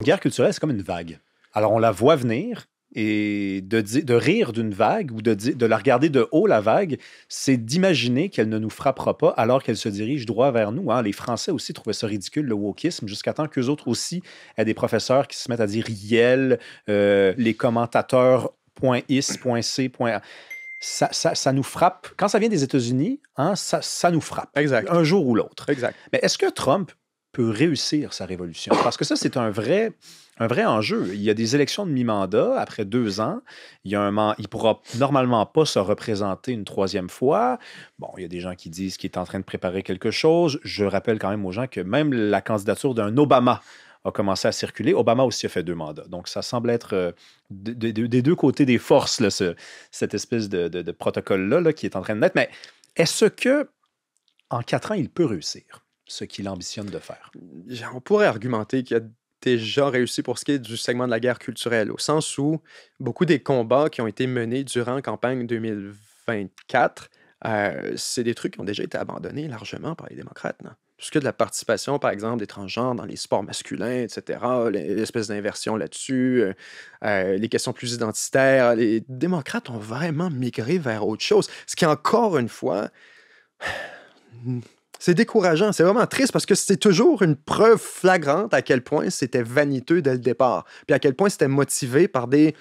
guerre culturelle, c'est comme une vague. Alors, on la voit venir et de rire d'une vague ou de la regarder de haut, la vague, c'est d'imaginer qu'elle ne nous frappera pas alors qu'elle se dirige droit vers nous. Hein. Les Français aussi trouvaient ça ridicule, le wokisme, jusqu'à temps qu'eux autres aussi aient des professeurs qui se mettent à dire Riel, les commentateurs .is, .c, ça nous frappe. Quand ça vient des États-Unis, hein, ça nous frappe. Exact. Un jour ou l'autre. Exact. Mais est-ce que Trump peut réussir sa révolution? Parce que ça, c'est un vrai enjeu. Il y a des élections de mi-mandat après 2 ans. Il ne pourra normalement pas se représenter une 3e fois. Bon, il y a des gens qui disent qu'il est en train de préparer quelque chose. Je rappelle quand même aux gens que même la candidature d'un Obama a commencé à circuler. Obama aussi a fait 2 mandats. Donc, ça semble être des deux côtés des forces, là, cette espèce de protocole-là là, qui est en train de naître. Mais est-ce que en 4 ans, il peut réussir ce qu'il ambitionne de faire? On pourrait argumenter qu'il a déjà réussi pour ce qui est du segment de la guerre culturelle, au sens où beaucoup des combats qui ont été menés durant la campagne 2024, c'est des trucs qui ont déjà été abandonnés largement par les démocrates. Non? Tout ce qui est de la participation, par exemple, des transgenres dans les sports masculins, etc., l'espèce d'inversion là-dessus, les questions plus identitaires, les démocrates ont vraiment migré vers autre chose. Ce qui, encore une fois, c'est décourageant, c'est vraiment triste parce que c'est toujours une preuve flagrante à quel point c'était vaniteux dès le départ, puis à quel point c'était motivé par des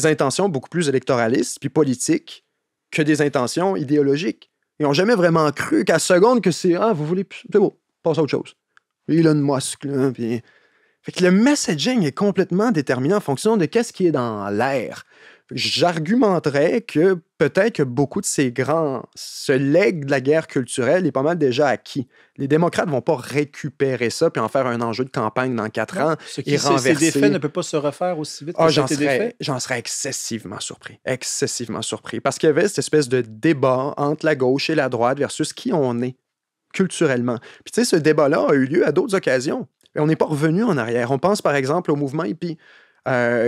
intentions beaucoup plus électoralistes puis politiques que des intentions idéologiques. Ils n'ont jamais vraiment cru qu'à seconde que c'est « Ah, vous voulez... C'est beau, passe à autre chose. » Elon Musk, là, puis... Fait que le messaging est complètement déterminé en fonction de qu'est-ce qui est dans l'air. J'argumenterais que peut-être que beaucoup de ce legs de la guerre culturelle est pas mal déjà acquis. Les démocrates ne vont pas récupérer ça puis en faire un enjeu de campagne dans 4 ans et renverser. Ces défaits ne peuvent pas se refaire aussi vite que j'en serais excessivement surpris. Excessivement surpris. Parce qu'il y avait cette espèce de débat entre la gauche et la droite versus qui on est culturellement. Puis tu sais, ce débat-là a eu lieu à d'autres occasions. Et on n'est pas revenu en arrière. On pense par exemple au mouvement hippie.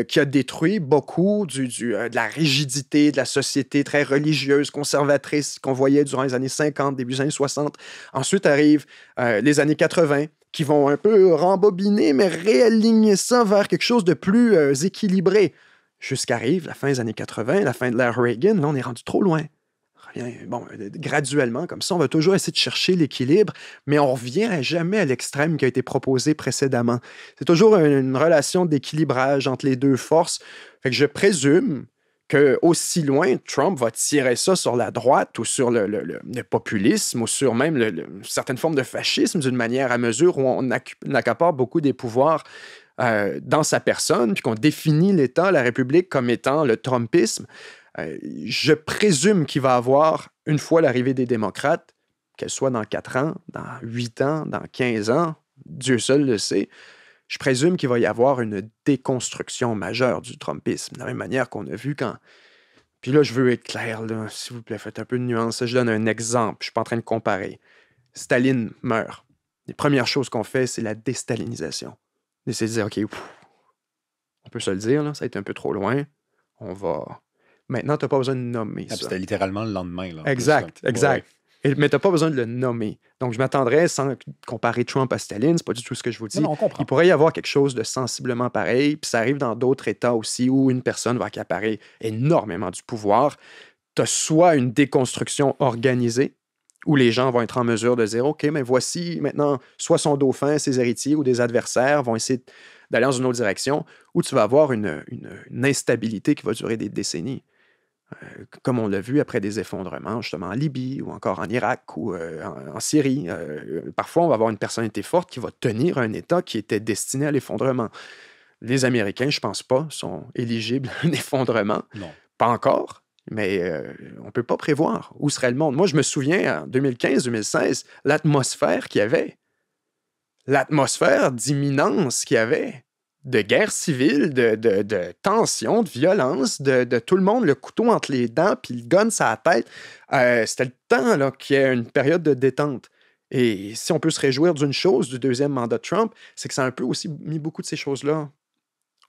Qui a détruit beaucoup de la rigidité de la société très religieuse, conservatrice qu'on voyait durant les années 50, début des années 60. Ensuite arrivent les années 80, qui vont un peu rembobiner, mais réaligner ça vers quelque chose de plus équilibré. Jusqu'arrive la fin des années 80, la fin de l'ère Reagan, là, on est rendu trop loin. Bon, graduellement, comme ça, on va toujours essayer de chercher l'équilibre, mais on revient jamais à l'extrême qui a été proposé précédemment. C'est toujours une relation d'équilibrage entre les deux forces. Fait que je présume que aussi loin, Trump va tirer ça sur la droite ou sur le populisme ou sur même certaines formes de fascisme d'une manière à mesure où on accapare beaucoup des pouvoirs dans sa personne, puis qu'on définit l'État, la République comme étant le Trumpisme. Je présume qu'il va avoir, une fois l'arrivée des démocrates, qu'elle soit dans 4 ans, dans 8 ans, dans 15 ans, Dieu seul le sait, je présume qu'il va y avoir une déconstruction majeure du Trumpisme, de la même manière qu'on a vu quand... Puis là, je veux être clair, là, s'il vous plaît, faites un peu de nuance. Je donne un exemple, je ne suis pas en train de comparer. Staline meurt. Les premières choses qu'on fait, c'est la déstalinisation. C'est de dire, OK, on peut se le dire, là, ça a été un peu trop loin, on va... Maintenant, tu n'as pas besoin de nommer ça. C'était littéralement le lendemain. Là, exact, plus, là. Exact. Ouais. Mais tu n'as pas besoin de le nommer. Donc, je m'attendrais, sans comparer Trump à Staline, c'est pas du tout ce que je vous dis. Non, on comprend. Il pourrait y avoir quelque chose de sensiblement pareil, puis ça arrive dans d'autres États aussi où une personne va accaparer énormément du pouvoir. Tu as soit une déconstruction organisée, où les gens vont être en mesure de dire, OK, mais voici maintenant, soit son dauphin, ses héritiers ou des adversaires vont essayer d'aller dans une autre direction, ou tu vas avoir une instabilité qui va durer des décennies. Comme on l'a vu après des effondrements, justement en Libye ou encore en Irak ou en Syrie. Parfois, on va avoir une personnalité forte qui va tenir un État qui était destiné à l'effondrement. Les Américains, je ne pense pas, sont éligibles à un effondrement. Non. Pas encore, mais on ne peut pas prévoir où serait le monde. Moi, je me souviens, en 2015-2016, l'atmosphère qu'il y avait. L'atmosphère d'imminence qu'il y avait. De guerre civile, de tension, de violence, de tout le monde, le couteau entre les dents, puis le gun sur la tête. C'était le temps là, qu'il y ait une période de détente. Et si on peut se réjouir d'une chose du deuxième mandat de Trump, c'est que ça a un peu aussi mis beaucoup de ces choses-là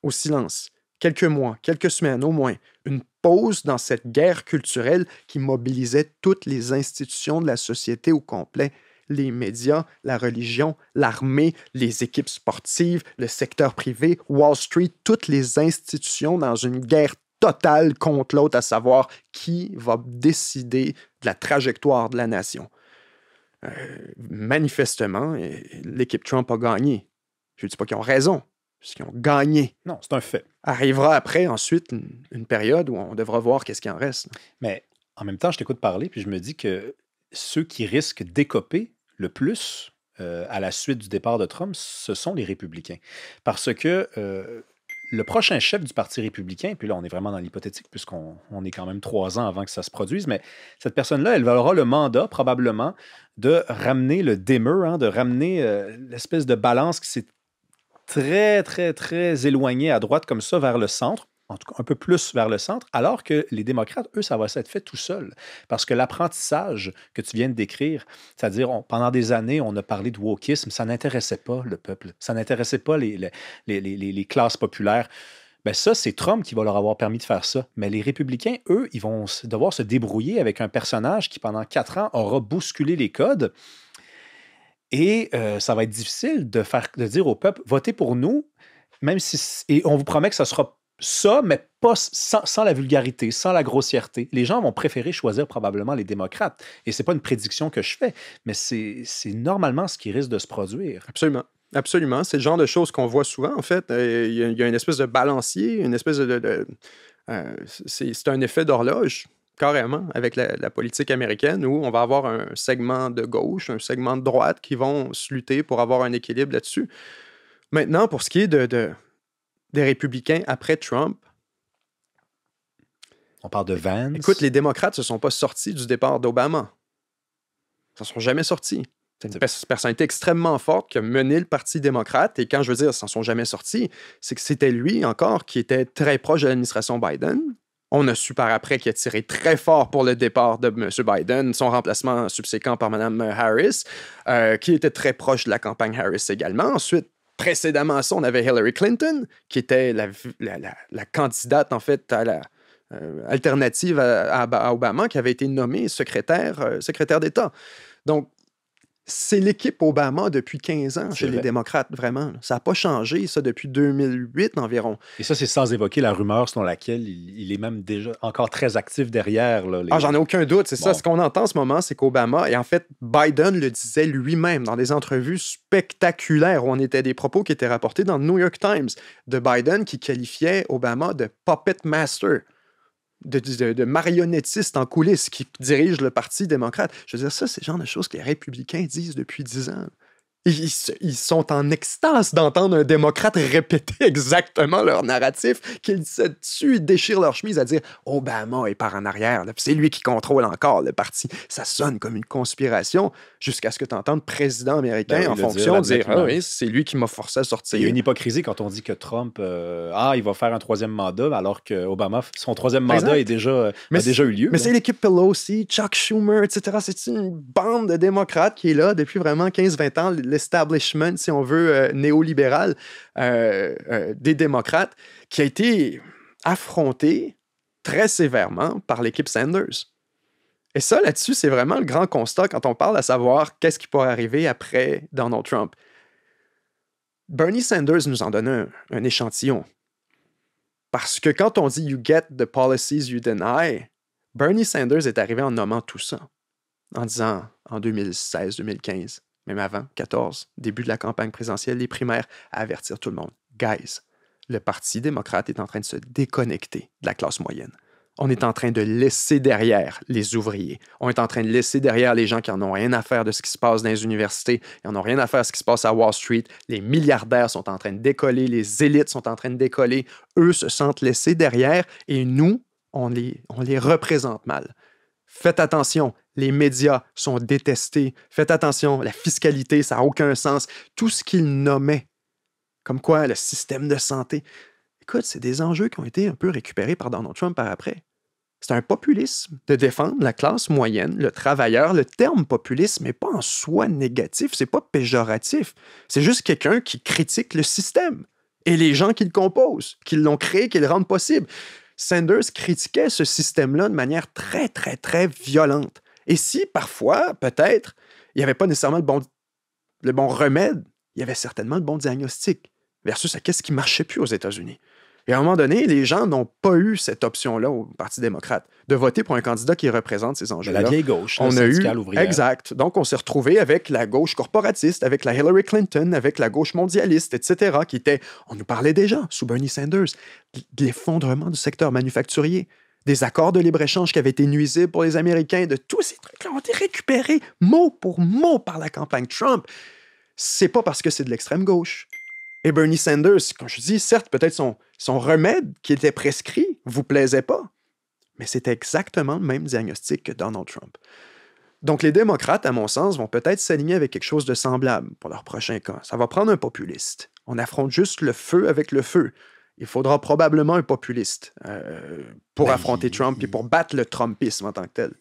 au silence. Quelques mois, quelques semaines au moins. Une pause dans cette guerre culturelle qui mobilisait toutes les institutions de la société au complet. les médias, la religion, l'armée, les équipes sportives, le secteur privé, Wall Street, toutes les institutions dans une guerre totale contre l'autre, à savoir qui va décider de la trajectoire de la nation. Manifestement, l'équipe Trump a gagné. Je ne dis pas qu'ils ont raison, parce qu'ils ont gagné. Non, c'est un fait. Arrivera après, ensuite, une période où on devra voir qu'est-ce qui en reste. Mais en même temps, je t'écoute parler, puis je me dis que ceux qui risquent d'écoper le plus à la suite du départ de Trump, ce sont les républicains. Parce que le prochain chef du Parti républicain, puis là, on est vraiment dans l'hypothétique, puisqu'on est quand même 3 ans avant que ça se produise, mais cette personne-là, elle aura le mandat, probablement, de ramener le dimmer, de ramener l'espèce de balance qui s'est très, très, très éloignée à droite comme ça vers le centre, en tout cas un peu plus vers le centre, alors que les démocrates, eux, ça va s'être fait tout seul. Parce que l'apprentissage que tu viens de décrire, c'est-à-dire pendant des années, on a parlé de wokisme, ça n'intéressait pas le peuple, ça n'intéressait pas les classes populaires. Ben ça, c'est Trump qui va leur avoir permis de faire ça. Mais les républicains, eux, ils vont devoir se débrouiller avec un personnage qui, pendant 4 ans, aura bousculé les codes. Et ça va être difficile de dire au peuple, votez pour nous, même si... Et on vous promet que ça sera ça, mais pas sans la vulgarité, sans la grossièreté. Les gens vont préférer choisir probablement les démocrates. Et c'est pas une prédiction que je fais, mais c'est normalement ce qui risque de se produire. Absolument. Absolument. C'est le genre de choses qu'on voit souvent, en fait. Il y a une espèce de balancier, une espèce c'est un effet d'horloge, carrément, avec la politique américaine, où on va avoir un segment de gauche, un segment de droite qui vont se lutter pour avoir un équilibre là-dessus. Maintenant, pour ce qui est des républicains après Trump, on parle de Vance. Écoute, les démocrates ne se sont pas sortis du départ d'Obama. Ils ne sont jamais sortis. C'est une personnalité extrêmement forte qui a mené le Parti démocrate. Et quand je veux dire, ils s'en sont jamais sortis, c'est que c'était lui encore qui était très proche de l'administration Biden. On a su par après qu'il a tiré très fort pour le départ de M. Biden, son remplacement subséquent par Mme Harris, qui était très proche de la campagne Harris également. Ensuite, précédemment à ça, on avait Hillary Clinton, qui était la candidate, en fait, à la alternative à Obama, qui avait été nommée secrétaire d'État. Donc, c'est l'équipe Obama depuis 15 ans chez les démocrates, vraiment. Ça n'a pas changé, ça, depuis 2008 environ. Et ça, c'est sans évoquer la rumeur selon laquelle il est même déjà encore très actif derrière. Là, j'en ai aucun doute, c'est ça. Ce qu'on entend en ce moment, c'est qu'Obama, et en fait, Biden le disait lui-même dans des entrevues spectaculaires où on était des propos qui étaient rapportés dans le New York Times de Biden qui qualifiait Obama de puppet master. De marionnettiste en coulisses qui dirige le Parti démocrate. Je veux dire, ça, c'est le genre de choses que les républicains disent depuis 10 ans. Ils sont en extase d'entendre un démocrate répéter exactement leur narratif, qu'ils se tuent, ils déchirent leur chemise à dire « Obama est par en arrière, c'est lui qui contrôle encore le parti. » Ça sonne comme une conspiration jusqu'à ce que tu entendes le président américain en fonction dire « Ah oui, c'est lui qui m'a forcé à sortir. » Il y a une hypocrisie quand on dit que Trump, il va faire un 3e mandat, alors que Obama, son 3e mandat a déjà eu lieu. Mais c'est l'équipe Pelosi, Chuck Schumer, etc. C'est une bande de démocrates qui est là depuis vraiment 15-20 ans, l'establishment, si on veut, néolibéral des démocrates, qui a été affronté très sévèrement par l'équipe Sanders. Et ça, là-dessus, c'est vraiment le grand constat quand on parle à savoir qu'est-ce qui pourrait arriver après Donald Trump. Bernie Sanders nous en donne un échantillon. Parce que quand on dit « you get the policies you deny », Bernie Sanders est arrivé en nommant tout ça, en disant en 2016-2015, même avant, 14, début de la campagne présidentielle, les primaires, à avertir tout le monde. Guys, le Parti démocrate est en train de se déconnecter de la classe moyenne. On est en train de laisser derrière les ouvriers. On est en train de laisser derrière les gens qui n'en ont rien à faire de ce qui se passe dans les universités. Ils n'en ont rien à faire de ce qui se passe à Wall Street. Les milliardaires sont en train de décoller. Les élites sont en train de décoller. Eux se sentent laissés derrière et nous, on les représente mal. Faites attention, les médias sont détestés. Faites attention, la fiscalité, ça n'a aucun sens. Tout ce qu'ils nommaient, comme quoi le système de santé. Écoute, c'est des enjeux qui ont été un peu récupérés par Donald Trump par après. C'est un populisme de défendre la classe moyenne, le travailleur. Le terme populisme n'est pas en soi négatif, c'est pas péjoratif. C'est juste quelqu'un qui critique le système et les gens qui le composent, qui l'ont créé, qui le rendent possible. Sanders critiquait ce système-là de manière très, très, très violente. Et si, parfois, peut-être, Il n'y avait pas nécessairement le bon remède, il y avait certainement le bon diagnostic versus à qu'est-ce qui ne marchait plus aux États-Unis. Et à un moment donné, les gens n'ont pas eu cette option-là au Parti démocrate, de voter pour un candidat qui représente ces enjeux-là. La vieille gauche, on a eu, ouvrière. exact. Donc, on s'est retrouvé avec la gauche corporatiste, avec la Hillary Clinton, avec la gauche mondialiste, etc., qui était, on nous parlait déjà, sous Bernie Sanders, de l'effondrement du secteur manufacturier, des accords de libre-échange qui avaient été nuisibles pour les Américains, de tous ces trucs-là ont été récupérés mot pour mot par la campagne Trump. C'est pas parce que c'est de l'extrême gauche. Et Bernie Sanders, comme je dis, certes, peut-être son remède qui était prescrit vous plaisait pas, mais c'était exactement le même diagnostic que Donald Trump. Donc, les démocrates, à mon sens, vont peut-être s'aligner avec quelque chose de semblable pour leur prochain cas. Ça va prendre un populiste. On affronte juste le feu avec le feu. Il faudra probablement un populiste pour affronter Trump et pour battre le Trumpisme en tant que tel.